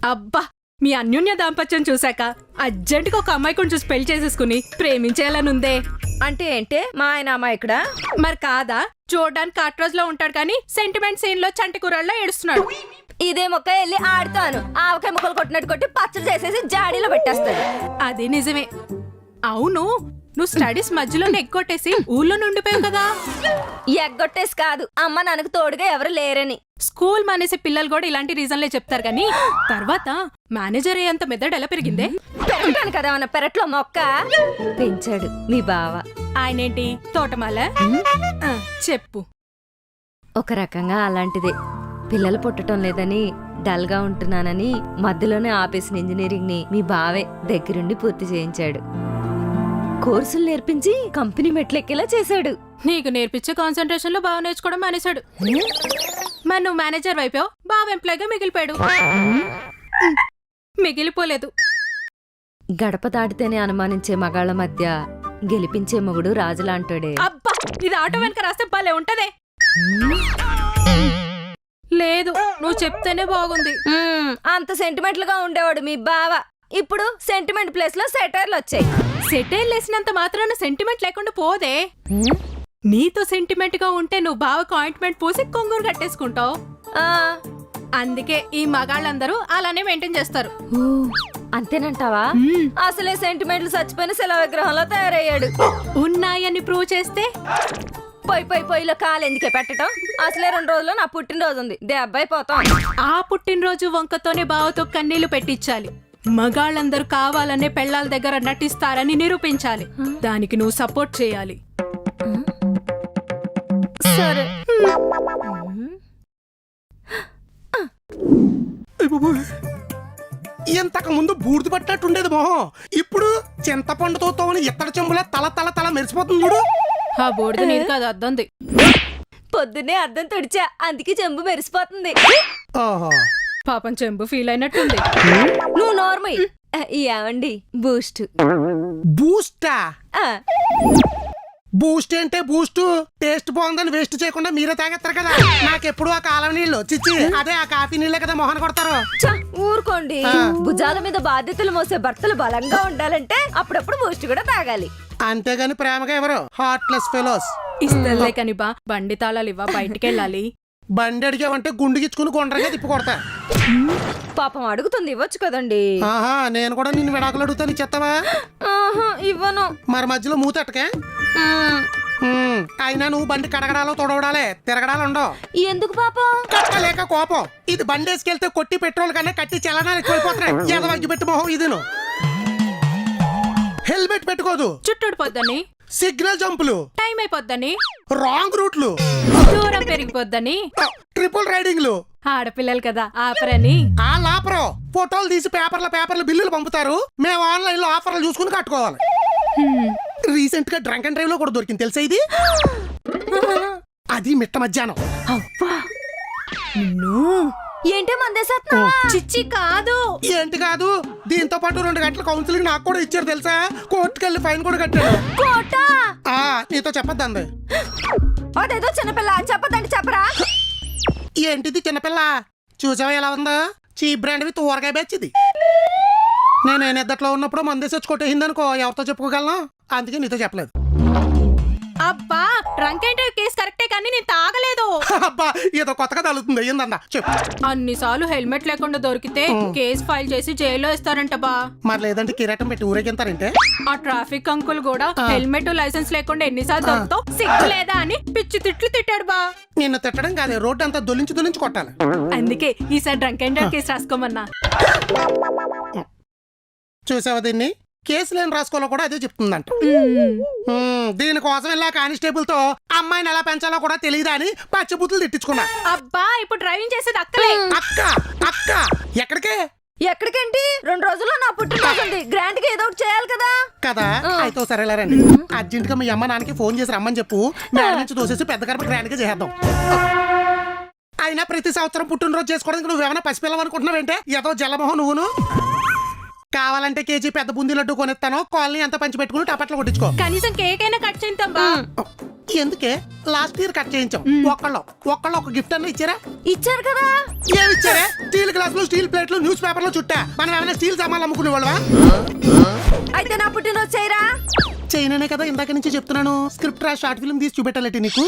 అబ్బా, మీ అన్యోన్య దాంపత్యం చూశాక అర్జెంటుగా ఒక అమ్మాయి కొంచెం చూసి పెళ్లి చేసేసుకుని ప్రేమించేయాలనుందే. అంటే ఏంటే మా ఆయన అమ్మాయికడా? మరి కాదా, చూడడానికి కాట్రోజ్ లో ఉంటాడు కానీ సెంటిమెంట్ సీన్ లో చంటి కూరల్లో ఏడుస్తున్నాడు. ఇదే మొక్క వెళ్ళి ఆడుతాను, ఆవకాయ ముక్కలు కొట్టినట్టు కొట్టి పచ్చడి చేసేసి జాడీలో పెట్టేస్తాడు. అది నిజమే. అవును, నువ్వు స్టడీస్ మధ్యలో ఎగ్గొట్టేసి ఊళ్ళో నుండిపోయావు కదా. ఎగ్గొట్టేసి కాదు, అమ్మ నాన్నకు తోడుగా ఎవరు లేరని. స్కూల్ మానేసి పిల్లలు కూడా ఇలాంటి రీజన్లే చెప్తారు కానీ తర్వాత మేనేజర్ అయ్యేంత మెదడు ఎలా పెరిగిందే? పెరగటాను కదా మన పెరట్లో మొక్క పెంచాడు మీ బావ. ఆయనేంటి తోటమాల? చెప్పు. ఒక రకంగా అలాంటిదే. పిల్లలు పుట్టడం లేదని డల్ గా ఉంటున్నానని మధ్యలోనే ఆపేసిన ఇంజనీరింగ్ ని మీ బావే దగ్గరుండి పూర్తి చేయించాడు. కోర్సులు నేర్పించి కంపెనీ మెట్లెక్కేలా చేశాడు. నీకు నేర్పించే కాన్సన్ట్రేషన్ లో బాగా నేర్చుకోవడం మానేశాడు. మరి నువ్వు మేనేజర్ వైపావు, బాగా ఎంప్లాయ్గా మిగిలిపోయాడు. మిగిలిపోలేదు. గడప దాటితేనే అనుమానించే మగాళ్ళ మధ్య గెలిపించే మొగుడు రాజులాంటాడే. అబ్బా, ఇది ఆటో వెనక రాస్తే భలే ఉంటదే. లేదు, నువ్వు చెప్తేనే బాగుంది. అంత సెంటిమెంట్ గా ఉండేవాడు మీ బావ. ఇప్పుడు సెంటిమెంట్ ప్లేస్ లో సెటైర్లు వచ్చాయి. సెటైల్ వేసినంత మాత్రాన సెంటిమెంట్ లేకుండా పోదే. నీతో సెంటిమెంట్ గా ఉంటే నువ్వు బావకు ఆయింట్మెంట్ పూసి కొంగురు కట్టేసుకుంటావు. అందుకే ఈ మగాళ్ళందరూ అలానే మెయింటైన్ చేస్తారు. అంతేనంటావా? అసలే సెంటిమెంట్లు చచ్చిపోయిన శిలా విగ్రహంలో తయారయ్యాడు. ఉన్నాయని ప్రూవ్ చేస్తే పొయ్యిలో కాలు ఎందుకే పెట్టడం? అసలే 2 రోజుల్లో నా పుట్టినరోజు ఉంది, దెబ్బైపోతాం. ఆ పుట్టినరోజు వంకతోనే బావతో కన్నీళ్లు పెట్టించాలి. మగాళ్ళందరూ కావాలనే పెళ్లాల దగ్గర నటిస్తారని నిరూపించాలి. దానికి నువ్వు సపోర్ట్ చేయాలి. సరే. ఇంతకు ముందు బూడిద పట్టినట్టుండేది మొహం, ఇప్పుడు చింతపండుతో తోని ఇత్తడి చెంబులా తల తల తల మెరిసిపోతుంది చూడు. ఆ బోర్డు నీది కాదు, అద్దంది. పొద్దున్నే అద్దం తుడిచా, అందుకే చెంబు మెరిసిపోతుంది. ఓహో, పాపం చెంబు ఫీల్ అయినట్టుంది. నువ్వు నార్మల్. ఏమండి బూస్ట్? బూస్టా? బూస్ట్ అంటే బూస్ట్ టేస్ట్ బాగుందని వేస్ట్ చేయకుండా మీరే తాగేస్తారు కదా. నాకెప్పుడు ఆ కాలం నీళ్ళు చిచ్చి, అదే ఆ కాఫీ నీళ్ళే కదా మొహన కొడతారు. ఊరుకోండి. భుజాల మీద బాధ్యతలు మోసే భర్తలు బలంగా ఉండాలంటే అప్పుడప్పుడు బూస్ట్ కూడా తాగాలి. అంతేగాని ప్రేమగా ఎవరు హార్ట్లెస్ ఫెలోస్. ఇస్తలే కాని బా, బండి తాళాలు ఇవ్వ, బయటికి వెళ్ళాలి. బండి అడిగావంటే గుండుగిచ్చుకుని గుండ్రగా తిప్పి కొడతా. పాపం అడుగుతుంది, ఇవ్వచ్చు కదండి. ఆహా, నేను కూడా నిన్ను విడాకులు అడుగుతాను, చెత్తవా? ఇవ్వను. మరి మధ్యలో మూతట్టకే. అయినా నువ్వు బండి కడగడాలో తొడవడాలే, తిరగడాలు ఉండవు. ఎందుకు పాపం? కట్టలేక కోపం. ఇది బండి వేసుకెళ్తే కొట్టి పెట్రోల్ కన్నా కట్టి చలనాలు ఎక్కువైపోతున్నాయి. ఎదవగ్గి పెట్టి మొహం ఇది. హెల్మెట్ పెట్టుకోదు, చుట్టూడు పొద్దని, సిగ్నల్ జంపులు, టైం అయిపోద్దని, రాంగ్ రూట్లు, దూరం పెరిగిపోద్దని, ట్రిపుల్ రైడింగ్లు. ఆడపిల్లలు కదా ఆపరని. ఆ లాపరో ఫోటోలు తీసి పేపర్ల బిల్లులు పంపుతారు. మేము ఆన్లైన్ లో ఆఫర్లు చూసుకుని కట్టుకోవాలి. రీసెంట్ గా డ్రంక్ అండ్ డ్రైవ్ లో కూడా దొరికింది తెలుసా ఇది. అది మిట్ట మధ్యాహ్నం. ఏంటే మందేసా? చిచ్చి కాదు. ఏంటి కాదు, దీంతో పాటు 2 గంటల కౌన్సిలింగ్ నాకు కూడా ఇచ్చారు తెలుసా. కోర్టుకెళ్ళి ఫైన్ కూడా కట్టాడు. నీతో చెప్పద్దు అంది. అదేదో చిన్నపిల్ల, చెప్పదండి చెప్పరా. ఏంటిది చిన్నపిల్ల? చూసావా ఎలా ఉందో? చీప్ బ్రాండ్వి తూరగా బెచ్చిది. నేను నిద్దట్లో ఉన్నప్పుడు మందేసి వచ్చి కొట్టేసిందనుకో, ఎవరితో చెప్పుకోగలను. అందుకే నీతో చెప్పలేదు. అబ్బా, డ్రంక్ అండ్ డ్రైవ్ కేసు కరెక్టే కానీ నేను తాగలేదు. అబ్బా, ఏదో కొత్తగా తగులుతుంది. ఏందన్నా చెప్పు. అన్నిసార్లు హెల్మెట్ లేకుండా దొరికితే కేసు ఫైల్ చేసి జైల్లో ఇస్తారంట బా. మరి లేదంటే కిరీటం పెట్టి ఊరేగింతారంటే. ఆ ట్రాఫిక్ అంకుల్ కూడా హెల్మెట్ లైసెన్స్ లేకుండా ఎన్నిసార్లు దొరుకుతావు, సిగ్గు లేదా అని పిచ్చి తిట్లు తిట్టాడు బా. నిన్ను తిట్టడం కాదే, రోడ్డు అంతా దొల్లించి కొట్టాలి. అందుకే ఈసారి డ్రంక్ అండ్ డ్రైవ్ కేసు రాసుకోమన్నా. చూసావా దీన్ని? కేసు లేని రాసుకోలో కూడా అదే చెప్తుందంట. దీనికోసం ఇలా కానిస్టేబుల్ తో అమ్మాయిని ఎలా పెంచాలో కూడా తెలియదా అని పచ్చబుతులు తిట్టించుకున్నా. అబ్బా, ఇప్పుడు డ్రైవింగ్ చేసేది అక్కలే. అక్క ఎక్కడికే? ఎక్కడికేంటి? 2 రోజుల్లో నా పుట్టినరోజు ఉంది, గ్రాండ్ గా ఏదో ఒకటి చేయాలి కదా. అయితే సరేలేరండి, అర్జెంట్ గా మీ అమ్మ నాన్నకి ఫోన్ చేసి రమ్మని చెప్పు. మేడ నుంచి దోసేసి పెద్ద గడప గ్రాండ్ గా చేద్దాం. అయినా ప్రతి సంవత్సరం పుట్టినరోజు చేసుకోవడానికి నువ్వేమైనా పసిపిల్లవనుకుంటున్నావేంటే? ఏదో జలమోహం నువ్వును. కావాలంటే కేజీ పెద్ద బుందీ లడ్డు కొనిస్తాను, కాలనీ అంతా పంచి పెట్టుకుని టపట్లు కొట్టించుకో. కనీసం కేక్ అయినా కట్ చేద్దాం బా. ఎందుకే లాస్ట్ ఇయర్ కట్ చేయించాం. ఒక్కళ్ళు ఒక గిఫ్ట్ అన్న ఇచ్చారా? ఇచ్చారు కదా. ఏమి ఇచ్చారా? స్టీల్ గ్లాసులు, స్టీల్ ప్లేట్లు, న్యూస్ పేపర్లు చుట్టా. మనం ఏమైనా స్టీల్ సామాన్లు అమ్ముకునే వాళ్ళవా? అయితే నా పుట్టినరోజు చేయరా? చైనానే కదా ఇందాక నుంచి చెప్తున్నాను. స్క్రిప్ట్ రా షార్ట్ ఫిల్మ్ తీసి చూపెట్టాలటి నీకు.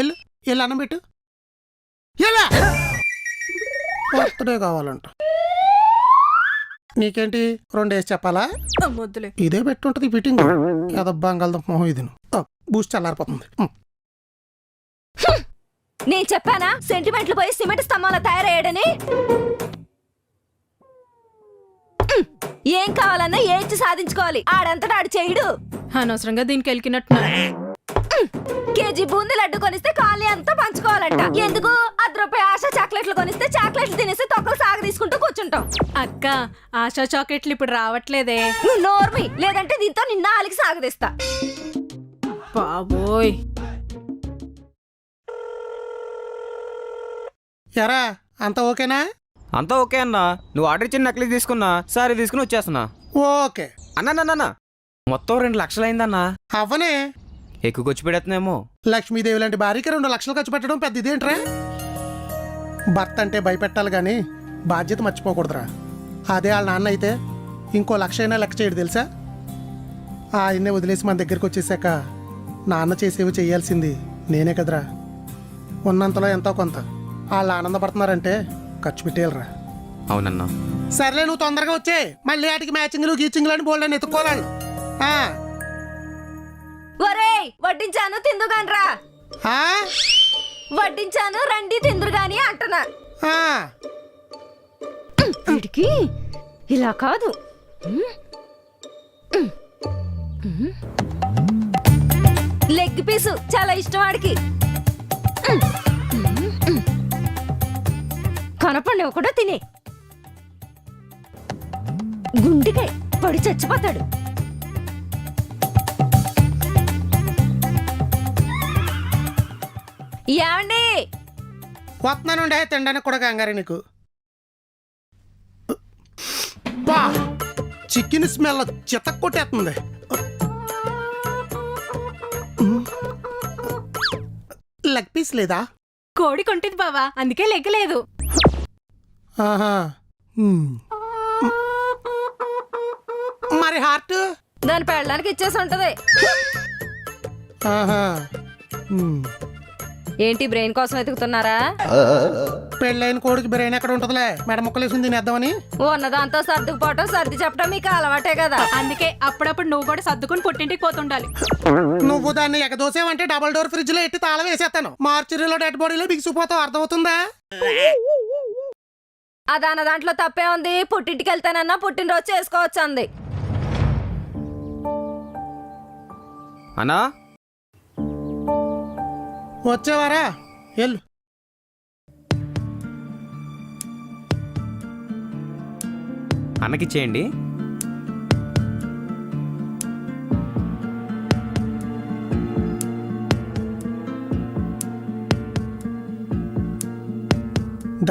ఎల్లు అన్నం పెట్టు. ఎలా బర్త్డే కావాలంట. నీకేంటి 2 డేస్ చెప్పాలా? వద్దులే. ఇదే పెట్టుంటది ఫిట్టింగ్. ఏదో బంగాళదుంప మొహం ఇది. బూస్ట్ చల్లారిపోతుంది. నేను చెప్పానా సెంటిమెంట్లు పోయి సిమెంట్ స్తంభాల తయారయ్యాడని? ఏం కావాలన్నా ఏడ్చి సాధించుకోవాలి. ఆడంతటా ఆడు చేయడు. అనవసరంగా దీనికి వెళ్ళినట్టు. కేజీ బూందీ లడ్డు కొనిస్తే కాలనీ అంతా పంచుకోవాలంట. ఎందుకు? ₹10 ఆశ చాక్లెట్లు కొనిస్తే చాక్లెట్లు తినేసి తొక్కలు సాగ తీసుకుంటూ కూర్చుంటాం. అక్క, ఆశా చాక్లెట్లు ఇప్పుడు రావట్లేదే. నువ్వు నోర్మి, లేదంటే దీంతో నిన్న ఆలికి సాగదీస్తా. బాబోయ్. ఎరా అంత ఓకేనా? అంతా ఓకే అన్నా. నువ్వు ఆర్డర్ ఇచ్చిన నక్లీస్ తీసుకున్నా, సారీ తీసుకుని వచ్చేస్తున్నా. ఓకే అన్నా మొత్తం 2 లక్షలు అయిందన్నా. అవ్వనే. ఎక్కువ ఖర్చు పెడుతున్నామో. లక్ష్మీదేవి లాంటి భార్యకి 2 లక్షలు ఖర్చు పెట్టడం పెద్ద ఇదేంట్రా? భర్త అంటే భయపెట్టాలి కానీ బాధ్యత మర్చిపోకూడదురా. అదే వాళ్ళ నాన్న అయితే ఇంకో 1,00,000 అయినా లెక్క చేయడు తెలుసా? ఆయన్నే వదిలేసి మన దగ్గరికి వచ్చేసాక నాన్న చేసేవి చేయాల్సింది నేనే కదరా. ఉన్నంతలో ఎంతో కొంత వాళ్ళు ఆనందపడుతున్నారంటే ఖర్చు పెట్టేయాలరా. అవునన్నా. సర్లే నువ్వు తొందరగా వచ్చే. మళ్ళీ వాటికి మ్యాచింగ్లు గీచింగ్లు అని బోల్డ్ అని ఎత్తుకోవాలి. ఒరేయ్, వడ్డించాను తిందుగానరా. వడ్డించాను రండి తిందురు గాని అంటున్నా. వీడికి ఇలా కాదు. లెగ్ పీసు చాలా ఇష్టం వాడికి. కనపండి కూడా తినే. గుండెకాయ పడి చచ్చిపోతాడు. ఏమండి? వస్తున్నానుండే తినడానికి కూడా కంగారే నీకు. బా చికెన్ స్మెల్ చితక్ కొట్టేస్తుంది. లెగ్ పీస్ లేదా? కోడి కొంటిది బావా, అందుకే లెగ్గలేదు. ఆహా. మరి హార్ట్? దాని పెళ్ళడానికి ఇచ్చేసి ఉంటది. ఆహా. ఏంటి బ్రెయిన్ కోసం వెతుకుతున్నారా? పెళ్ళైన కోడికి బ్రెయిన్ ఎక్కడ ఉంటదిలే. మెడ ముక్కలేసి తినేద్దామని. ఉన్నదాంతో సర్దుకుపోవటం సర్ది చెప్పడం మీకు అలవాటే కదా. అందుకే అప్పుడప్పుడు నువ్వు కూడా సర్దుకుని పుట్టింటికి పోతుండాలి. నువ్వు దాన్ని ఎగదోసేవంటే డబుల్ డోర్ ఫ్రిడ్జ్ లో ఎట్టి తాళం వేసేస్తాను. మార్చురీలో డెడ్ బాడీలో బిగిసిపోతావు. అర్థమవుతుందా? అదాన దాంట్లో తప్పే ఉంది. పుట్టింటికి వెళ్తానన్నా పుట్టినరోజు చేసుకోవచ్చు అంది. అన్నా వచ్చేవారా? వెళ్ళు. అన్నకిచ్చేయండి.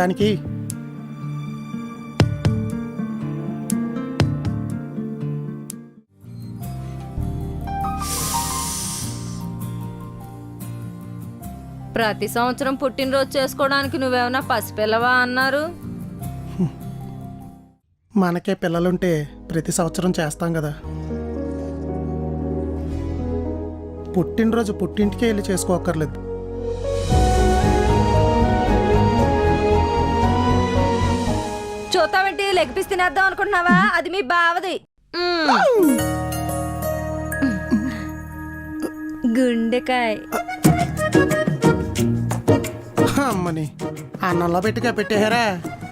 దానికి ప్రతి సంవత్సరం పుట్టినరోజు చేసుకోవడానికి నువ్వేమన్నా పసిపిల్లవా అన్నారు? మనకే పిల్లలుంటే ప్రతి సంవత్సరం చేస్తాం కదా. పుట్టినరోజు పుట్టింటికే వెళ్ళి చేసుకోక్కర్లేదు. చూస్తావేంటి? లెగ్ పీస్ తినేద్దాం అనుకుంటున్నావా? అది మీ బావది. గుండెకాయ అమ్మని అన్నంలో పెట్టిగా పెట్టేహారా?